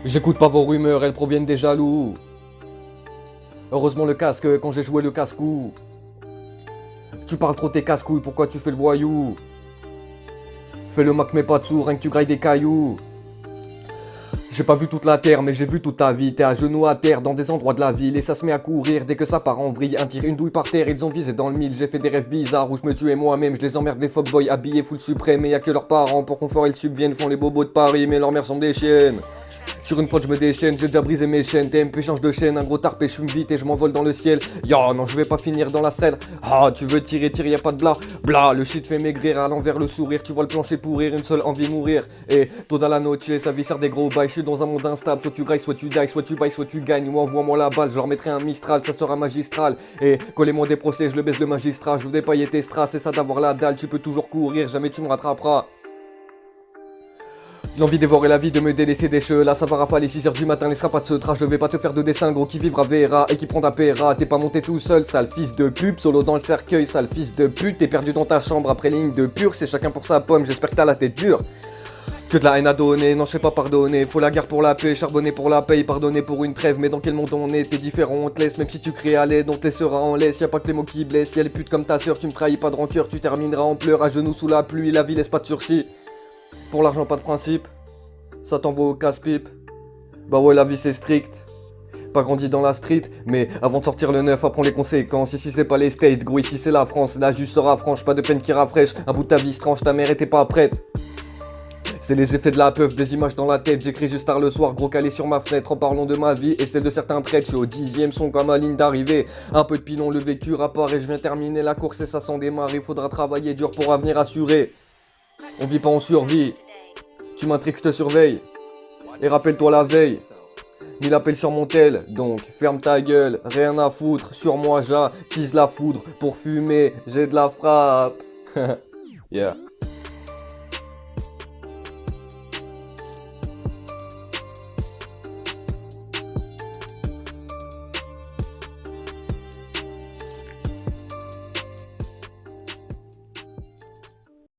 J'écoute pas vos rumeurs, elles proviennent des jaloux. Heureusement le casque quand j'ai joué le casse-cou. Tu parles trop tes casse-couilles, pourquoi tu fais le voyou? Fais le Mac mais pas de sourd, rien que tu grailles des cailloux. J'ai pas vu toute la terre, mais j'ai vu toute ta vie. T'es à genoux à terre dans des endroits de la ville et ça se met à courir dès que ça part en vrille. Un tir, une douille par terre, ils ont visé dans le mille. J'ai fait des rêves bizarres où je me tuais moi-même. Je les emmerde des fuckboys habillés full suprême. Et y'a que leurs parents pour confort ils subviennent. Font les bobos de Paris, mais leurs mères sont des chiennes. Sur une prod je me déchaîne, j'ai déjà brisé mes chaînes. TMP change de chaîne, un gros tarpé, je fume vite et je m'envole dans le ciel. Yo non je vais pas finir dans la selle. Ah tu veux tirer, tire, y'a pas de bla. Bla, le shit fait maigrir, à l'envers le sourire. Tu vois le plancher pourrir, une seule envie mourir. Et toda la noche, sa vie sert des gros bails. Je suis dans un monde instable, soit tu grailles, soit tu die, soit tu bailles, soit tu gagnes. Ou envoie-moi la balle, je leur mettrai un Mistral, ça sera magistral. Et collez-moi des procès, je le baisse le magistrat. Je veux des paillettes tes strass, c'est ça d'avoir la dalle. Tu peux toujours courir, jamais tu me rattraperas. L'envie de dévorer la vie, de me délaisser des cheveux. Là ça va rafaler 6h du matin, laissera pas de ce trash. Je vais pas te faire de dessin, gros qui vivra verra et qui prend ta péra. T'es pas monté tout seul, sale fils de pute. Solo dans le cercueil, sale fils de pute. T'es perdu dans ta chambre après ligne de pur. C'est chacun pour sa pomme, j'espère que t'as la tête dure. Que de la haine à donner, non je sais pas pardonner. Faut la guerre pour la paix, charbonner pour la paix, pardonner pour une trêve. Mais dans quel monde on est? T'es différent, on te laisse. Même si tu crées à l'aide, on te laissera en laisse. Y'a pas que les mots qui blessent, y'a les putes comme ta soeur. Tu me trahis pas de rancœur, tu termineras en pleurs. À genoux sous la pluie, la vie laisse pas de sursis. Pour l'argent pas de principe. Ça t'envoie au casse-pipe. Bah ouais, la vie c'est strict. Pas grandi dans la street, mais avant de sortir le neuf, apprends les conséquences. Ici c'est pas les States, gros, ici c'est la France. La juge sera franche, pas de peine qui rafraîche. Un bout de ta vie se tranche, ta mère était pas prête. C'est les effets de la peuf, des images dans la tête. J'écris juste tard le soir, gros calé sur ma fenêtre. En parlant de ma vie et celle de certains traits. Je suis au 10e son comme ma ligne d'arrivée. Un peu de pilon, le vécu apparaît. Je viens terminer la course et ça s'en démarre. Il faudra travailler dur pour avenir assuré. On vit pas en survie. Tu m'intrigues, je te surveille. Et rappelle-toi la veille. 1000 appels sur mon tel, donc ferme ta gueule, rien à foutre. Sur moi j'attise la foudre pour fumer, j'ai de la frappe. Yeah.